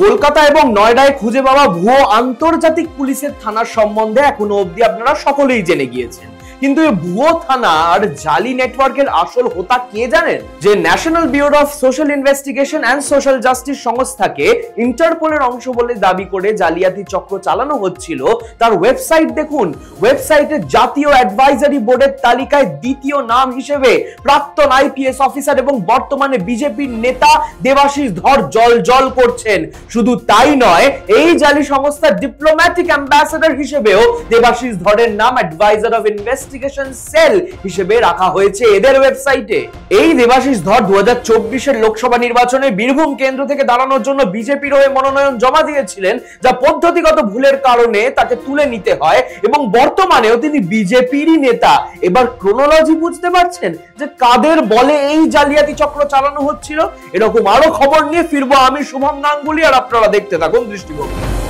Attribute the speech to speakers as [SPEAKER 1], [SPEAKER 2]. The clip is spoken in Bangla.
[SPEAKER 1] কলকাতা এবং নয়ডায় খুঁজে পাওয়া ভুয়ো আন্তর্জাতিক পুলিশের থানার সম্বন্ধে এখনো অবধি আপনারা সকলেই জেনে গিয়েছেন, কিন্তু এই ভুয়ো থানা আর জালি নেটওয়ার্কের আসল হোতা কে জানেন? যে national bureau of social investigation and social justice সংস্থাকে ইন্টারপোলের অংশ বলে দাবি করে জালিয়াতি চক্র চালানো হচ্ছিল, তার ওয়েবসাইট দেখুন। ওয়েবসাইটে জাতীয় অ্যাডভাইজারি বোর্ডের তালিকায় দ্বিতীয় নাম হিসেবে প্রাক্তন আইপিএস অফিসার এবং বর্তমানে বিজেপির নেতা দেবাশিস ধর জল করছেন। শুধু তাই নয়, এই জালি সংস্থার ডিপ্লোম্যাটিক অ্যাম্বাসেডর হিসেবেও দেবাশিস ধরের নাম অ্যাডভাইজার অফ ইনভেস্টিগেশন সেল হিসেবে রাখা হয়েছে এদের ওয়েবসাইটে। এই দেবাশিস ধর 2024 এর লোকসভা নির্বাচনে বীরভূম কেন্দ্র থেকে দাঁড়ানোর জন্য বিজেপির হয়ে মনোনয়ন জমা দিয়েছিলেন, যা পদ্ধতিগত ভুলের কারণে তাকে তুলে নিতে হয় এবং বর্তমানেও তিনি বিজেপিরই নেতা। এবার ক্রোনোলজি বুঝতে পারছেন যে কাদের বলে এই জালিয়াতি চক্র চালানো হচ্ছিল। এরকম আরো খবর নিয়ে ফিরবো আমি, শুভম গাঙ্গুলি, আর আপনারা দেখতে থাকুন দৃষ্টিভঙ্গি।